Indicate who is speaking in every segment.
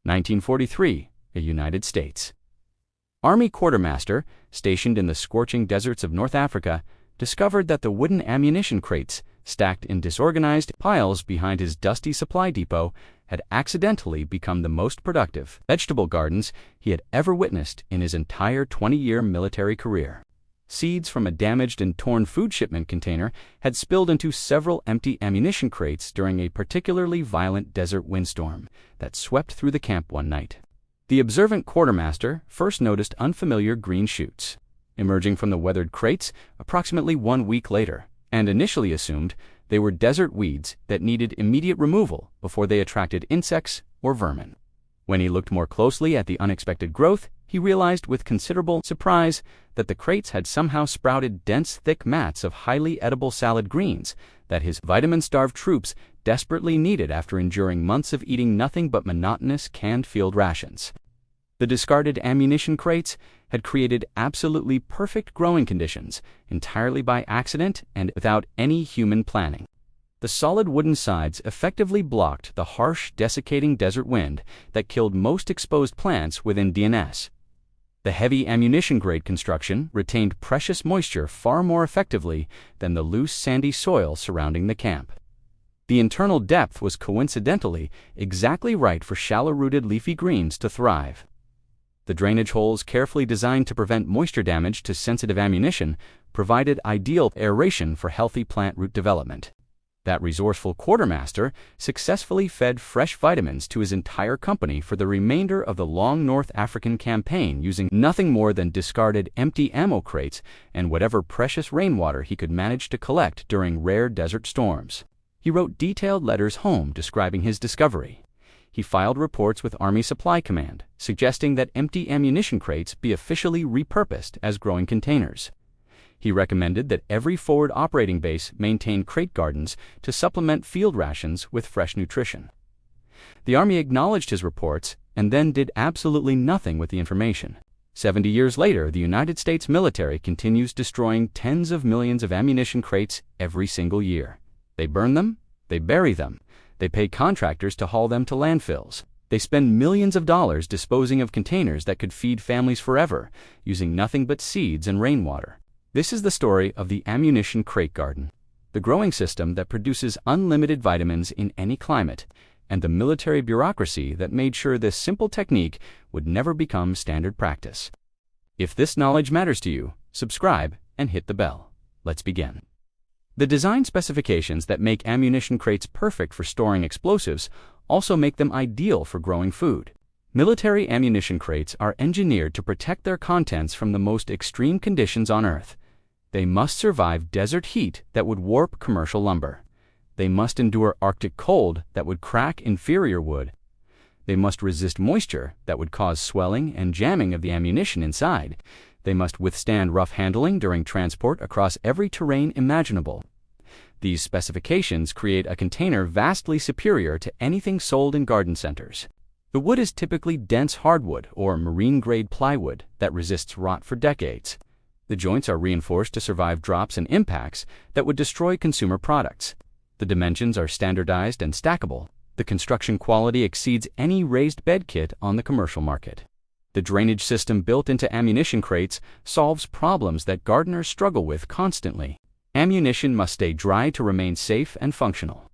Speaker 1: 1943, United States. Army quartermaster, stationed in the scorching deserts of North Africa, discovered that the wooden ammunition crates, stacked in disorganized piles behind his dusty supply depot, had accidentally become the most productive vegetable gardens he had ever witnessed in his entire 20-year military career. Seeds from a damaged and torn food shipment container had spilled into several empty ammunition crates during a particularly violent desert windstorm that swept through the camp one night. The observant quartermaster first noticed unfamiliar green shoots emerging from the weathered crates approximately 1 week later, and initially assumed they were desert weeds that needed immediate removal before they attracted insects or vermin. When he looked more closely at the unexpected growth, he realized with considerable surprise that the crates had somehow sprouted dense, thick mats of highly edible salad greens that his vitamin-starved troops desperately needed after enduring months of eating nothing but monotonous canned field rations. The discarded ammunition crates had created absolutely perfect growing conditions entirely by accident and without any human planning. The solid wooden sides effectively blocked the harsh, desiccating desert wind that killed most exposed plants within DNS. The heavy ammunition-grade construction retained precious moisture far more effectively than the loose, sandy soil surrounding the camp. The internal depth was coincidentally exactly right for shallow-rooted leafy greens to thrive. The drainage holes, carefully designed to prevent moisture damage to sensitive ammunition, provided ideal aeration for healthy plant root development. That resourceful quartermaster successfully fed fresh vitamins to his entire company for the remainder of the long North African campaign, using nothing more than discarded empty ammo crates and whatever precious rainwater he could manage to collect during rare desert storms. He wrote detailed letters home describing his discovery. He filed reports with Army Supply Command, suggesting that empty ammunition crates be officially repurposed as growing containers. He recommended that every forward operating base maintain crate gardens to supplement field rations with fresh nutrition. The Army acknowledged his reports and then did absolutely nothing with the information. 70 years later, the United States military continues destroying tens of millions of ammunition crates every single year. They burn them, they bury them, they pay contractors to haul them to landfills. They spend millions of dollars disposing of containers that could feed families forever, using nothing but seeds and rainwater. This is the story of the ammunition crate garden, the growing system that produces unlimited vitamins in any climate, and the military bureaucracy that made sure this simple technique would never become standard practice. If this knowledge matters to you, subscribe and hit the bell. Let's begin. The design specifications that make ammunition crates perfect for storing explosives also make them ideal for growing food. Military ammunition crates are engineered to protect their contents from the most extreme conditions on Earth. They must survive desert heat that would warp commercial lumber. They must endure Arctic cold that would crack inferior wood. They must resist moisture that would cause swelling and jamming of the ammunition inside. They must withstand rough handling during transport across every terrain imaginable. These specifications create a container vastly superior to anything sold in garden centers. The wood is typically dense hardwood or marine-grade plywood that resists rot for decades. The joints are reinforced to survive drops and impacts that would destroy consumer products. The dimensions are standardized and stackable. The construction quality exceeds any raised bed kit on the commercial market. The drainage system built into ammunition crates solves problems that gardeners struggle with constantly. Ammunition must stay dry to remain safe and functional.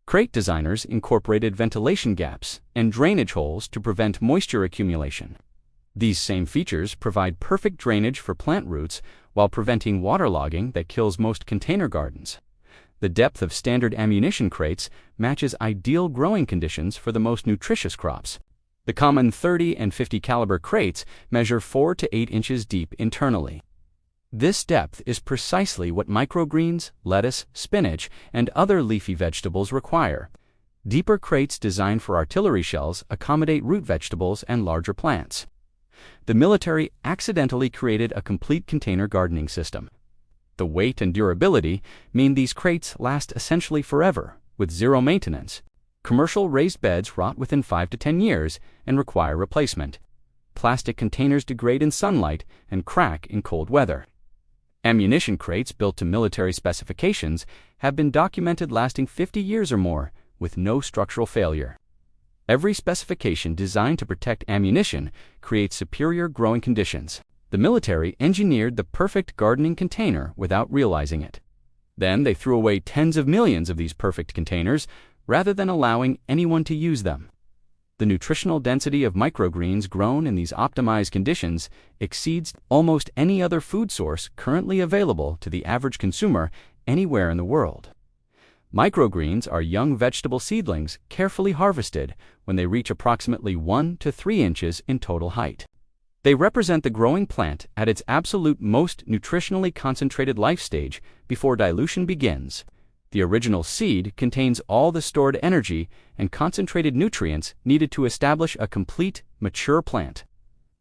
Speaker 1: Crate designers incorporated ventilation gaps and drainage holes to prevent moisture accumulation. These same features provide perfect drainage for plant roots while preventing waterlogging that kills most container gardens. The depth of standard ammunition crates matches ideal growing conditions for the most nutritious crops. The common 30 and 50 caliber crates measure 4 to 8 inches deep internally. This depth is precisely what microgreens, lettuce, spinach, and other leafy vegetables require. Deeper crates designed for artillery shells accommodate root vegetables and larger plants. The military accidentally created a complete container gardening system. The weight and durability mean these crates last essentially forever, with zero maintenance. Commercial raised beds rot within 5 to 10 years and require replacement. Plastic containers degrade in sunlight and crack in cold weather. Ammunition crates built to military specifications have been documented lasting 50 years or more with no structural failure. Every specification designed to protect ammunition creates superior growing conditions. The military engineered the perfect gardening container without realizing it. Then they threw away tens of millions of these perfect containers rather than allowing anyone to use them. The nutritional density of microgreens grown in these optimized conditions exceeds almost any other food source currently available to the average consumer anywhere in the world. Microgreens are young vegetable seedlings carefully harvested when they reach approximately 1 to 3 inches in total height. They represent the growing plant at its absolute most nutritionally concentrated life stage before dilution begins. The original seed contains all the stored energy and concentrated nutrients needed to establish a complete, mature plant.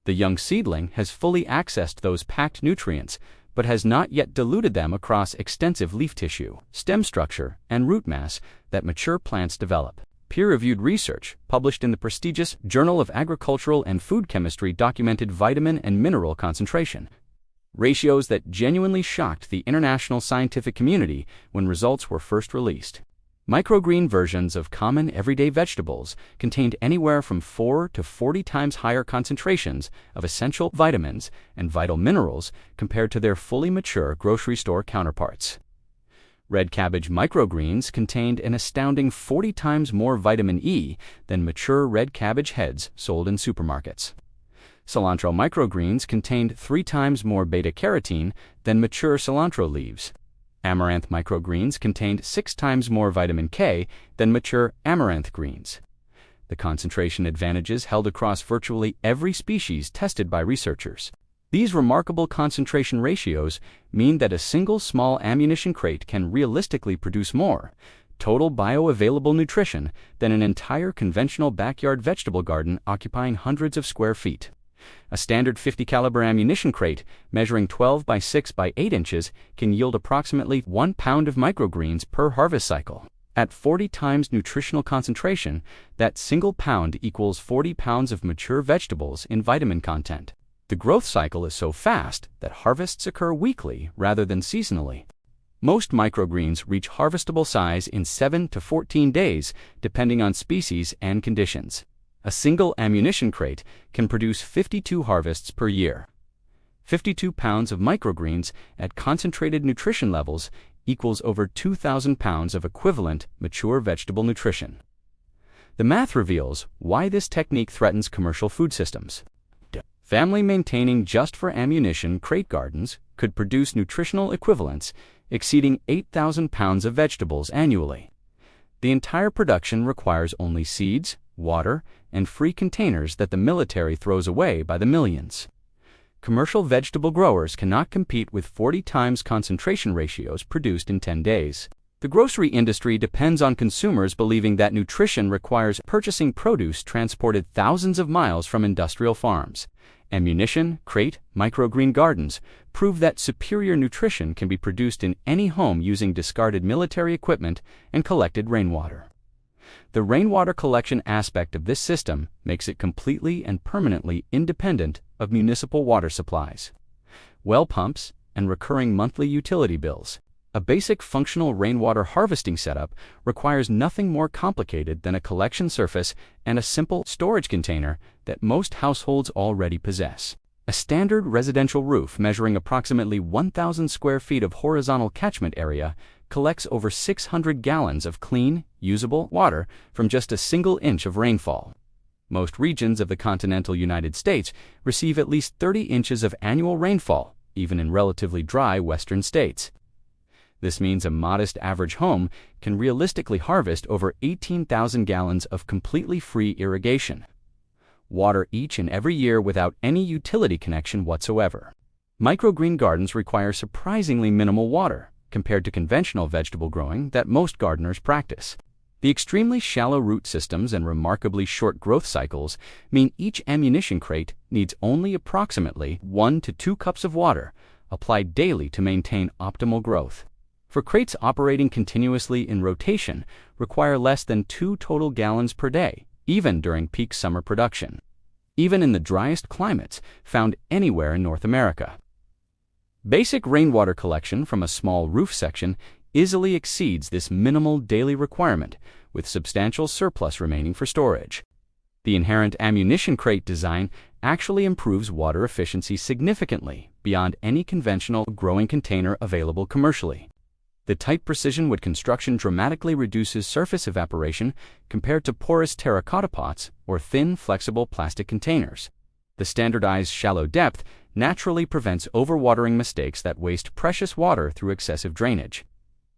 Speaker 1: The young seedling has fully accessed those packed nutrients, but has not yet diluted them across extensive leaf tissue, stem structure, and root mass that mature plants develop. Peer-reviewed research, published in the prestigious Journal of Agricultural and Food Chemistry, documented vitamin and mineral concentration ratios that genuinely shocked the international scientific community when results were first released. Microgreen versions of common everyday vegetables contained anywhere from 4 to 40 times higher concentrations of essential vitamins and vital minerals compared to their fully mature grocery store counterparts. Red cabbage microgreens contained an astounding 40 times more vitamin E than mature red cabbage heads sold in supermarkets. Cilantro microgreens contained 3 times more beta-carotene than mature cilantro leaves. Amaranth microgreens contained 6 times more vitamin K than mature amaranth greens. The concentration advantages held across virtually every species tested by researchers. These remarkable concentration ratios mean that a single small ammunition crate can realistically produce more total bioavailable nutrition than an entire conventional backyard vegetable garden occupying hundreds of square feet. A standard 50 caliber ammunition crate measuring 12 by 6 by 8 inches can yield approximately 1 pound of microgreens per harvest cycle. At 40 times nutritional concentration, that single pound equals 40 pounds of mature vegetables in vitamin content. The growth cycle is so fast that harvests occur weekly rather than seasonally. Most microgreens reach harvestable size in 7 to 14 days, depending on species and conditions. A single ammunition crate can produce 52 harvests per year. 52 pounds of microgreens at concentrated nutrition levels equals over 2,000 pounds of equivalent mature vegetable nutrition. The math reveals why this technique threatens commercial food systems. Family maintaining just for ammunition crate gardens could produce nutritional equivalents exceeding 8,000 pounds of vegetables annually. The entire production requires only seeds, water, and free containers that the military throws away by the millions. Commercial vegetable growers cannot compete with 40 times concentration ratios produced in 10 days. The grocery industry depends on consumers believing that nutrition requires purchasing produce transported thousands of miles from industrial farms. Ammunition, crate, microgreen gardens prove that superior nutrition can be produced in any home using discarded military equipment and collected rainwater. The rainwater collection aspect of this system makes it completely and permanently independent of municipal water supplies, well pumps, and recurring monthly utility bills. A basic functional rainwater harvesting setup requires nothing more complicated than a collection surface and a simple storage container that most households already possess. A standard residential roof measuring approximately 1,000 square feet of horizontal catchment area collects over 600 gallons of clean, usable water from just a single inch of rainfall. Most regions of the continental United States receive at least 30 inches of annual rainfall, even in relatively dry western states. This means a modest average home can realistically harvest over 18,000 gallons of completely free irrigation water each and every year without any utility connection whatsoever. Microgreen gardens require surprisingly minimal water compared to conventional vegetable growing that most gardeners practice. The extremely shallow root systems and remarkably short growth cycles mean each ammunition crate needs only approximately 1 to 2 cups of water applied daily to maintain optimal growth. For crates operating continuously in rotation require less than 2 total gallons per day, even during peak summer production, even in the driest climates found anywhere in North America. Basic rainwater collection from a small roof section easily exceeds this minimal daily requirement, with substantial surplus remaining for storage. The inherent ammunition crate design actually improves water efficiency significantly beyond any conventional growing container available commercially. The tight precision wood construction dramatically reduces surface evaporation compared to porous terracotta pots or thin, flexible plastic containers. The standardized shallow depth naturally prevents overwatering mistakes that waste precious water through excessive drainage.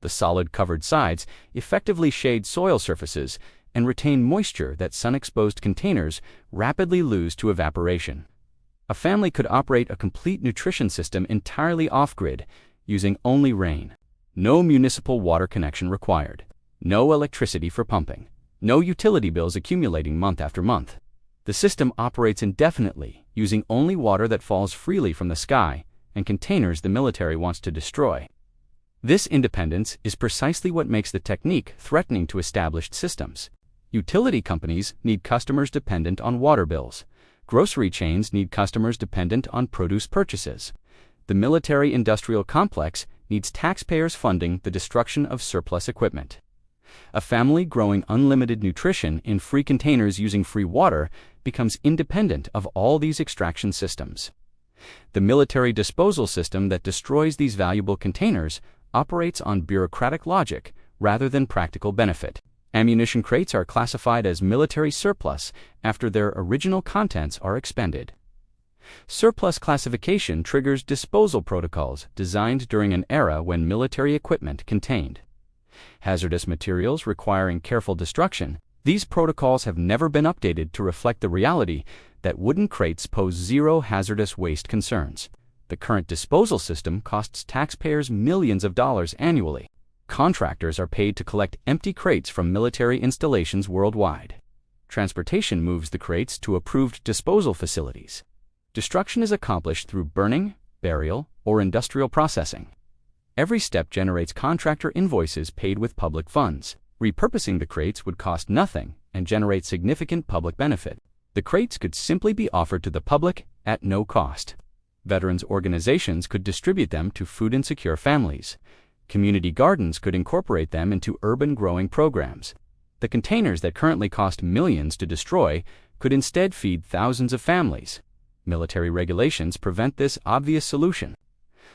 Speaker 1: The solid covered sides effectively shade soil surfaces and retain moisture that sun-exposed containers rapidly lose to evaporation. A family could operate a complete nutrition system entirely off-grid, using only rain. No municipal water connection required. No electricity for pumping. No utility bills accumulating month after month. The system operates indefinitely, using only water that falls freely from the sky and containers the military wants to destroy. This independence is precisely what makes the technique threatening to established systems. Utility companies need customers dependent on water bills. Grocery chains need customers dependent on produce purchases. The military-industrial complex needs taxpayers funding the destruction of surplus equipment. A family growing unlimited nutrition in free containers using free water becomes independent of all these extraction systems. The military disposal system that destroys these valuable containers operates on bureaucratic logic rather than practical benefit. Ammunition crates are classified as military surplus after their original contents are expended. Surplus classification triggers disposal protocols designed during an era when military equipment contained hazardous materials requiring careful destruction. These protocols have never been updated to reflect the reality that wooden crates pose zero hazardous waste concerns. The current disposal system costs taxpayers millions of dollars annually. Contractors are paid to collect empty crates from military installations worldwide. Transportation moves the crates to approved disposal facilities. Destruction is accomplished through burning, burial, or industrial processing. Every step generates contractor invoices paid with public funds. Repurposing the crates would cost nothing and generate significant public benefit. The crates could simply be offered to the public at no cost. Veterans organizations could distribute them to food-insecure families. Community gardens could incorporate them into urban growing programs. The containers that currently cost millions to destroy could instead feed thousands of families. Military regulations prevent this obvious solution.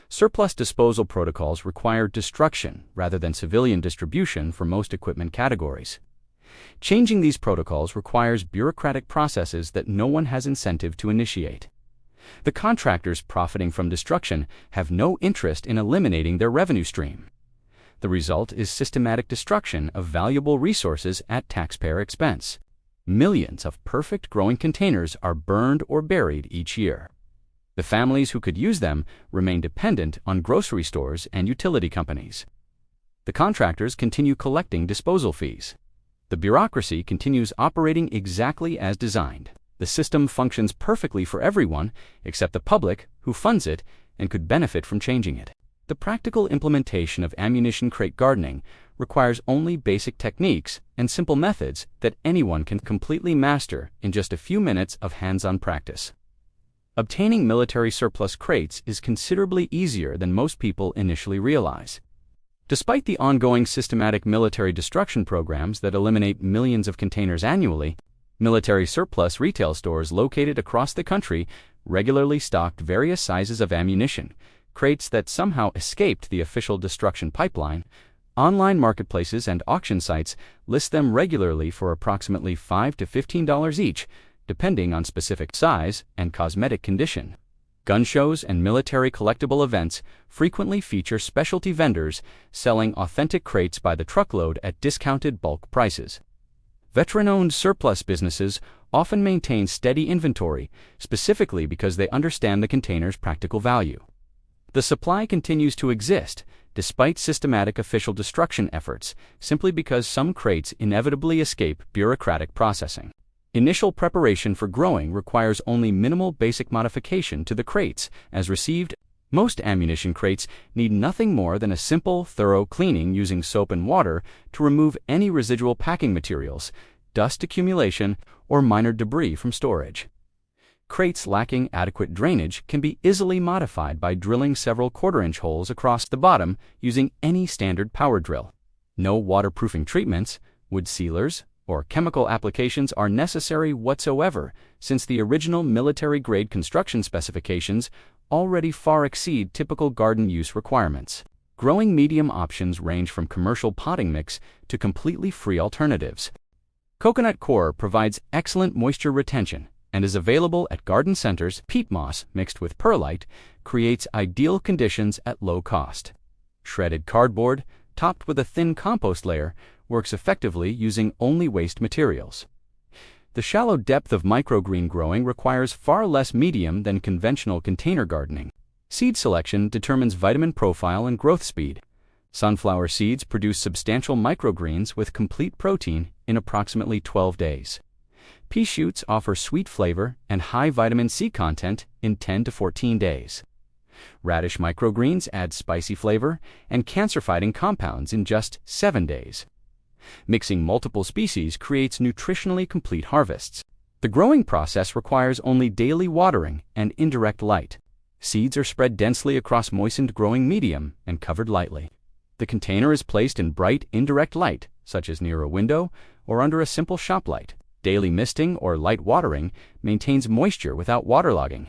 Speaker 1: Surplus disposal protocols require destruction rather than civilian distribution for most equipment categories. Changing these protocols requires bureaucratic processes that no one has incentive to initiate. The contractors profiting from destruction have no interest in eliminating their revenue stream. The result is systematic destruction of valuable resources at taxpayer expense. Millions of perfect growing containers are burned or buried each year. The families who could use them remain dependent on grocery stores and utility companies. The contractors continue collecting disposal fees. The bureaucracy continues operating exactly as designed. The system functions perfectly for everyone except the public, who funds it and could benefit from changing it. The practical implementation of ammunition crate gardening requires only basic techniques and simple methods that anyone can completely master in just a few minutes of hands-on practice. Obtaining military surplus crates is considerably easier than most people initially realize. Despite the ongoing systematic military destruction programs that eliminate millions of containers annually, military surplus retail stores located across the country regularly stocked various sizes of ammunition, crates that somehow escaped the official destruction pipeline. Online marketplaces and auction sites list them regularly for approximately $5 to $15 each, depending on specific size and cosmetic condition. Gun shows and military collectible events frequently feature specialty vendors selling authentic crates by the truckload at discounted bulk prices. Veteran-owned surplus businesses often maintain steady inventory, specifically because they understand the container's practical value. The supply continues to exist, despite systematic official destruction efforts, simply because some crates inevitably escape bureaucratic processing. Initial preparation for growing requires only minimal basic modification to the crates, as received. Most ammunition crates need nothing more than a simple, thorough cleaning using soap and water to remove any residual packing materials, dust accumulation, or minor debris from storage. Crates lacking adequate drainage can be easily modified by drilling several quarter-inch holes across the bottom using any standard power drill. No waterproofing treatments, wood sealers, or chemical applications are necessary whatsoever, since the original military-grade construction specifications already far exceed typical garden use requirements. Growing medium options range from commercial potting mix to completely free alternatives. Coconut coir provides excellent moisture retention and is available at garden centers. Peat moss mixed with perlite creates ideal conditions at low cost. Shredded cardboard, topped with a thin compost layer, works effectively using only waste materials. The shallow depth of microgreen growing requires far less medium than conventional container gardening. Seed selection determines vitamin profile and growth speed. Sunflower seeds produce substantial microgreens with complete protein in approximately 12 days. Pea shoots offer sweet flavor and high vitamin C content in 10 to 14 days. Radish microgreens add spicy flavor and cancer-fighting compounds in just 7 days. Mixing multiple species creates nutritionally complete harvests. The growing process requires only daily watering and indirect light. Seeds are spread densely across moistened growing medium and covered lightly. The container is placed in bright, indirect light, such as near a window or under a simple shop light. Daily misting or light watering maintains moisture without waterlogging.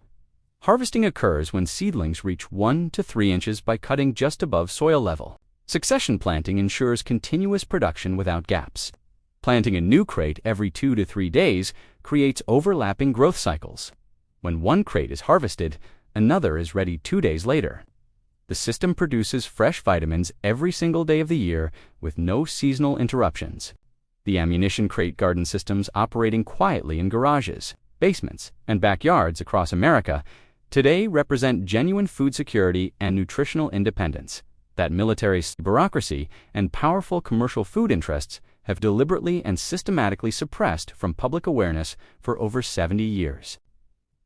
Speaker 1: Harvesting occurs when seedlings reach 1 to 3 inches by cutting just above soil level. Succession planting ensures continuous production without gaps. Planting a new crate every 2 to 3 days creates overlapping growth cycles. When one crate is harvested, another is ready 2 days later. The system produces fresh vitamins every single day of the year with no seasonal interruptions. The ammunition crate garden systems operating quietly in garages, basements, and backyards across America today represent genuine food security and nutritional independence that military bureaucracy and powerful commercial food interests have deliberately and systematically suppressed from public awareness for over 70 years.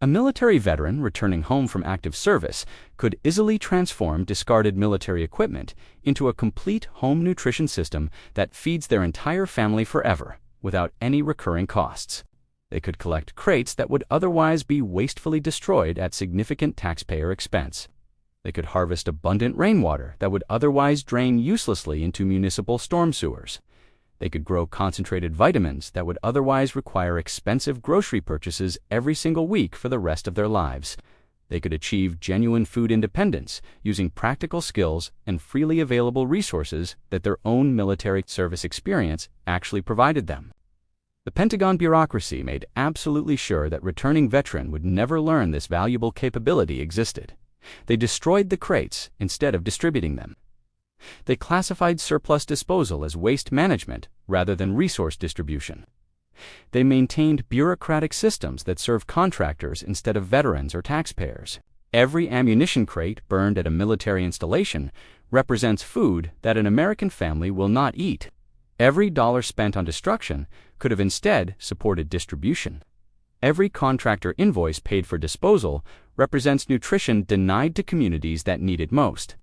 Speaker 1: A military veteran returning home from active service could easily transform discarded military equipment into a complete home nutrition system that feeds their entire family forever, without any recurring costs. They could collect crates that would otherwise be wastefully destroyed at significant taxpayer expense. They could harvest abundant rainwater that would otherwise drain uselessly into municipal storm sewers. They could grow concentrated vitamins that would otherwise require expensive grocery purchases every single week for the rest of their lives. They could achieve genuine food independence using practical skills and freely available resources that their own military service experience actually provided them. The Pentagon bureaucracy made absolutely sure that returning veteran would never learn this valuable capability existed. They destroyed the crates instead of distributing them. They classified surplus disposal as waste management rather than resource distribution. They maintained bureaucratic systems that serve contractors instead of veterans or taxpayers. Every ammunition crate burned at a military installation represents food that an American family will not eat. Every dollar spent on destruction could have instead supported distribution. Every contractor invoice paid for disposal represents nutrition denied to communities that need it most.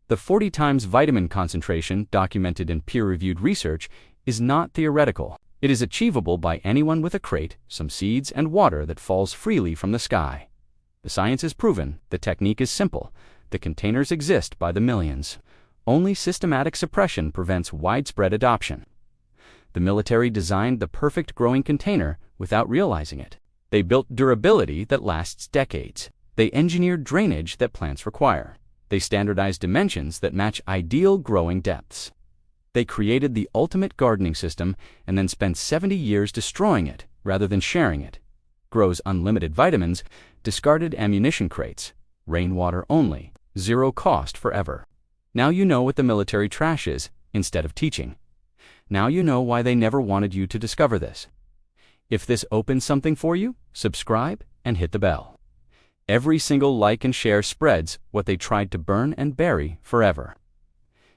Speaker 1: The 40 times vitamin concentration documented in peer-reviewed research is not theoretical. It is achievable by anyone with a crate, some seeds, and water that falls freely from the sky. The science is proven, the technique is simple, the containers exist by the millions. Only systematic suppression prevents widespread adoption. The military designed the perfect growing container without realizing it. They built durability that lasts decades. They engineered drainage that plants require. They standardized dimensions that match ideal growing depths. They created the ultimate gardening system and then spent 70 years destroying it rather than sharing it. Grows unlimited vitamins, discarded ammunition crates, rainwater only, zero cost forever. Now you know what the military trash is instead of teaching. Now you know why they never wanted you to discover this. If this opens something for you, subscribe and hit the bell. Every single like and share spreads what they tried to burn and bury forever.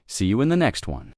Speaker 1: See you in the next one.